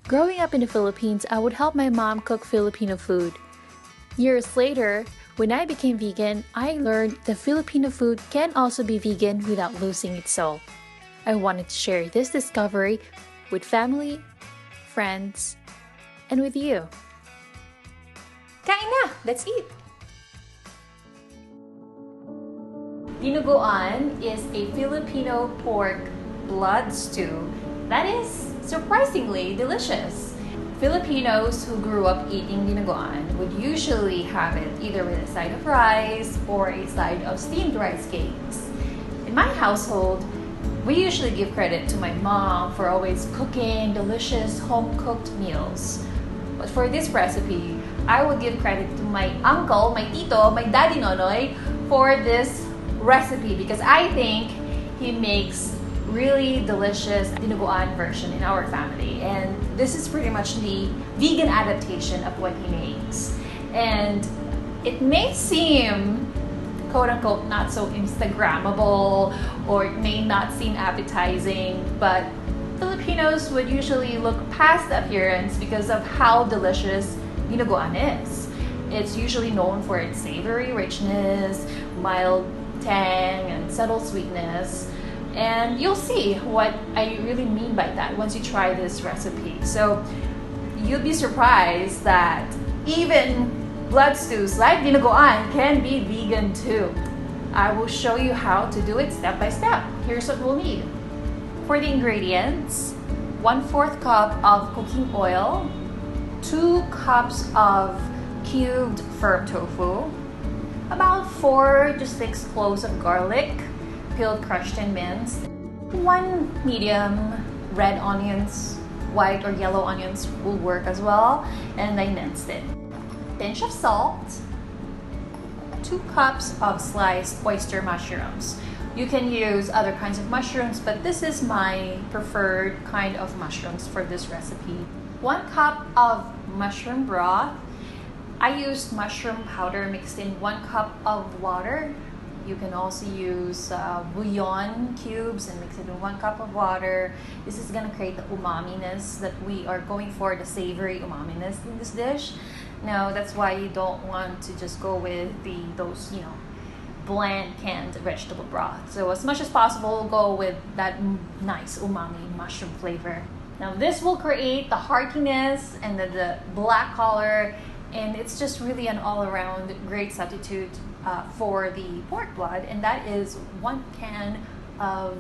Growing up in the Philippines, I would help my mom cook Filipino food. Years later, when I became vegan, I learned that Filipino food can also be vegan without losing its soul. I wanted to share this discovery with family, friends, and with you. Kain na! Let's eat! Dinuguan is a Filipino pork blood stew that is surprisingly delicious. Filipinos who grew up eating dinuguan would usually have it either with a side of rice or a side of steamed rice cakes. In my household, we usually give credit to my mom for always cooking delicious home-cooked meals. But for this recipe, I would give credit to my uncle, my tito, my daddy nonoy for this recipe because I think he makes really delicious dinuguan version in our family, and this is pretty much the vegan adaptation of what he makes. And it may seem quote-unquote not so Instagrammable or it may not seem appetizing, but Filipinos would usually look past the appearance because of how delicious dinuguan is. It's usually known for its savory richness, mild tang, and subtle sweetness. And you'll see what I really mean by that once you try this recipe. So you'll be surprised that even blood stews like dinuguan can be vegan too. I will show you how to do it step by step. Here's what we'll need. For the ingredients, 1/4 cup of cooking oil, 2 cups of cubed firm tofu, about 4 to 6 cloves of garlic, peeled, crushed, and minced, 1 medium red onions, white or yellow onions will work as well, and I minced it. Pinch of salt, 2 cups of sliced oyster mushrooms. You can use other kinds of mushrooms, but this is my preferred kind of mushrooms for this recipe. 1 cup of mushroom broth. I used mushroom powder mixed in 1 cup of water. You can also use bouillon cubes and mix it in 1 cup of water. This is gonna create the umaminess that we are going for, the savory umaminess in this dish. Now that's why you don't want to just go with those bland canned vegetable broth. So as much as possible, go with that nice umami mushroom flavor. Now this will create the heartiness and the black color, and it's just really an all-around great substitute for the pork blood, and that is 1 can of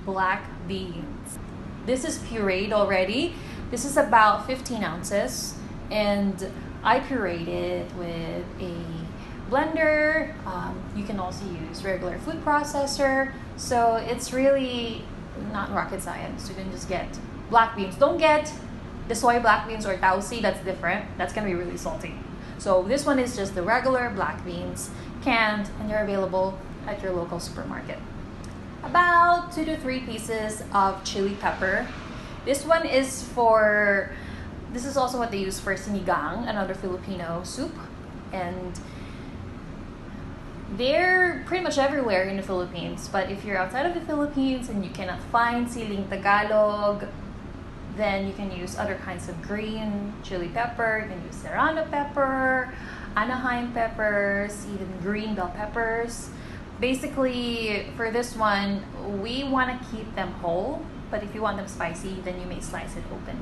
black beans. This is pureed already. This is about 15 ounces, and I pureed it with a blender. You can also use regular food processor, so it's really not rocket science. You can just get black beans. Don't get the soy black beans or tausi, that's different. That's gonna be really salty. So this one is just the regular black beans, canned, and they're available at your local supermarket. About 2 to 3 pieces of chili pepper. This is also what they use for sinigang, another Filipino soup, and they're pretty much everywhere in the Philippines. But if you're outside of the Philippines and you cannot find siling Tagalog, then you can use other kinds of green chili pepper. You can use serrano pepper, Anaheim peppers, even green bell peppers. Basically, for this one, we want to keep them whole, but if you want them spicy, then you may slice it open.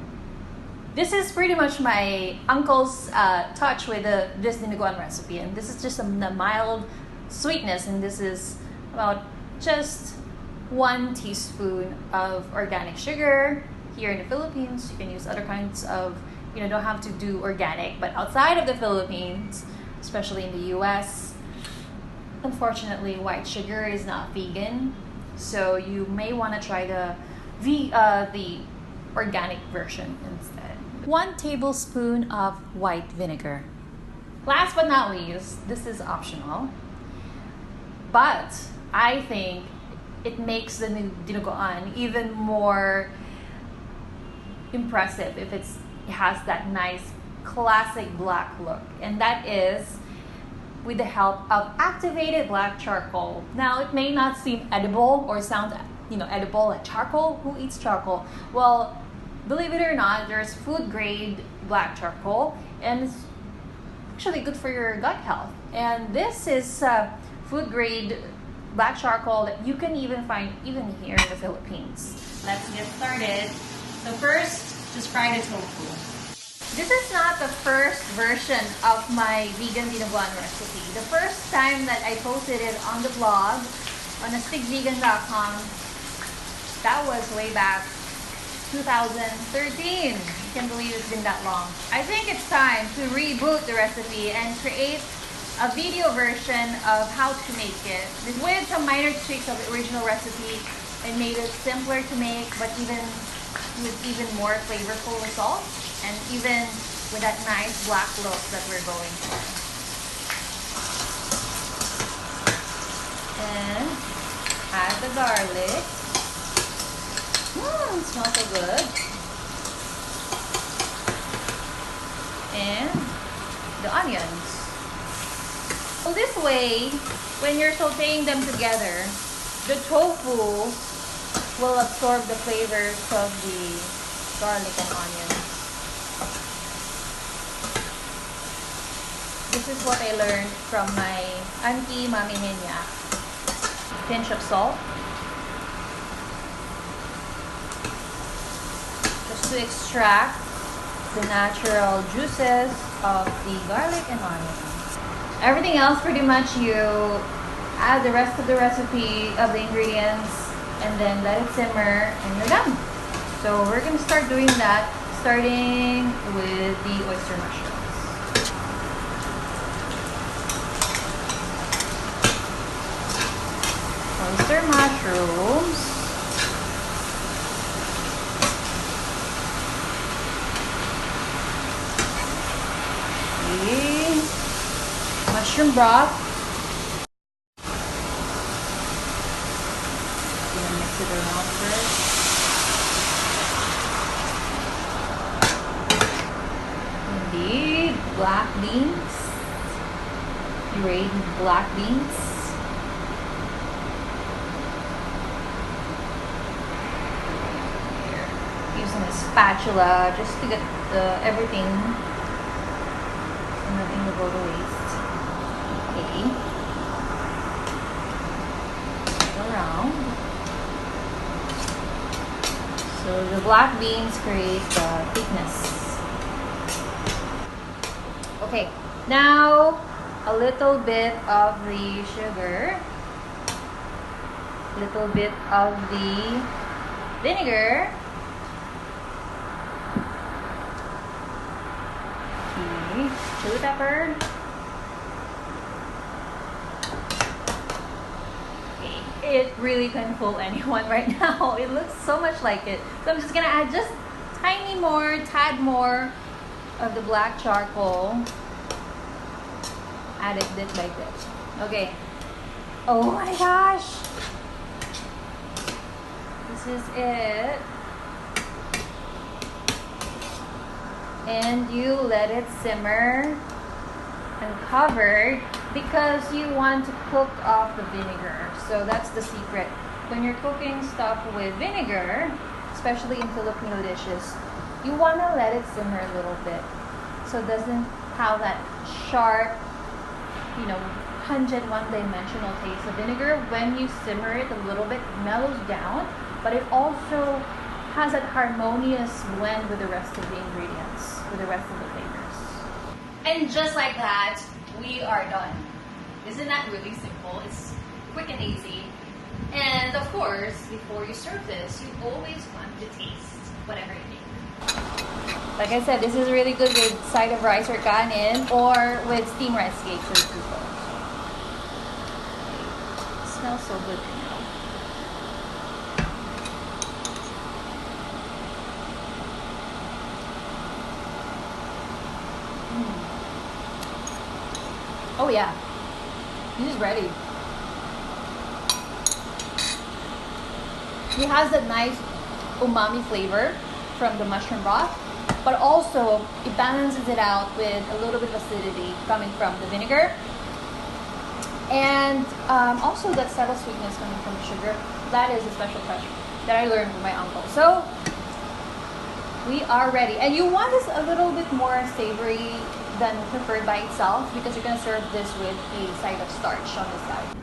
This is pretty much my uncle's touch with this dinuguan recipe, and this is just a mild sweetness, and this is about just 1 teaspoon of organic sugar. Here in the Philippines, you can use other kinds of, don't have to do organic, but outside of the Philippines, especially in the US, unfortunately, white sugar is not vegan, so you may want to try the organic version instead. 1 tablespoon of white vinegar. Last but not least, this is optional, but I think it makes the dinuguan even more impressive if it has that nice classic black look, and that is with the help of activated black charcoal. Now it may not seem edible or sound edible like charcoal. Who eats charcoal? Well, believe it or not, there's food grade black charcoal, and it's actually good for your gut health. And this is food grade black charcoal that you can even find even here in the Philippines. Let's get started. So first, just fry the tofu. This is not the first version of my vegan dinuguan recipe. The first time that I posted it on the blog, on stickvegan.com, that was way back 2013. I can't believe it's been that long. I think it's time to reboot the recipe and create a video version of how to make it. With some minor tweaks of the original recipe, I made it simpler to make, but with even more flavorful results, and even with that nice black look that we're going for. And add the garlic. It smells so good. And the onions. So this way, when you're sauteing them together, the tofu will absorb the flavors of the garlic and onions. This is what I learned from my auntie, Mami Ninya. Pinch of salt. Just to extract the natural juices of the garlic and onions. Everything else, pretty much, you add the rest of the recipe of the ingredients and then let it simmer and you're done. So we're going to start doing that, starting with the oyster mushrooms. Oyster mushrooms. Mushroom broth. Gonna mix it around first. Indeed, black beans. Pureed black beans. Here, using a spatula just to get everything. Nothing will go to waste. Okay. Around. So the black beans create the thickness. Okay. Now a little bit of the sugar. Little bit of the vinegar. Chili pepper. Okay. It really can fool anyone right now. It looks so much like it. So I'm just gonna add just tad more of the black charcoal. Add it bit by bit. Okay. Oh my gosh. This is it. And you let it simmer uncovered because you want to cook off the vinegar. So that's the secret. When you're cooking stuff with vinegar, especially in Filipino dishes, you want to let it simmer a little bit so it doesn't have that sharp, pungent, one-dimensional taste of vinegar. When you simmer it a little bit, it mellows down, but it also has that harmonious blend with the rest of the ingredients, with the rest of the flavors. And just like that, we are done. Isn't that really simple? It's quick and easy. And of course, before you serve this, you always want to taste whatever you make. Like I said, this is really good with side of rice or kanin, or with steamed rice cakes or tufu. It smells so good right now. Oh yeah, this is ready. It has that nice umami flavor from the mushroom broth, but also it balances it out with a little bit of acidity coming from the vinegar, and also that subtle sweetness coming from the sugar. That is a special touch that I learned from my uncle. So We are ready. And you want this a little bit more savory than preferred by itself because you're gonna serve this with a side of starch on the side.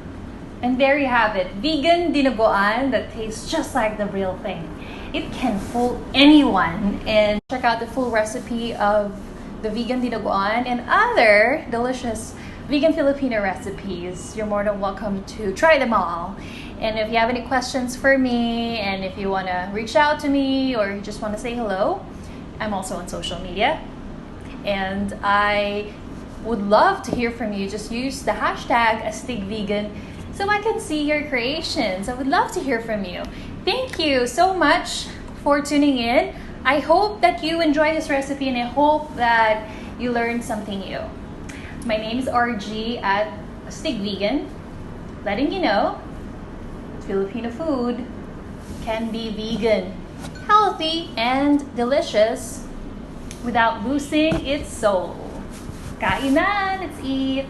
And there you have it, vegan dinuguan that tastes just like the real thing. It can fool anyone. And check out the full recipe of the vegan dinuguan and other delicious vegan Filipino recipes. You're more than welcome to try them all. And if you have any questions for me, and if you want to reach out to me or you just want to say hello, I'm also on social media. And I would love to hear from you. Just use the hashtag #AstigVegan so I can see your creations. I would love to hear from you. Thank you so much for tuning in. I hope that you enjoy this recipe and I hope that you learned something new. My name is RG at #AstigVegan, letting you know Filipino food can be vegan, healthy, and delicious without losing its soul. Kainan! Let's eat!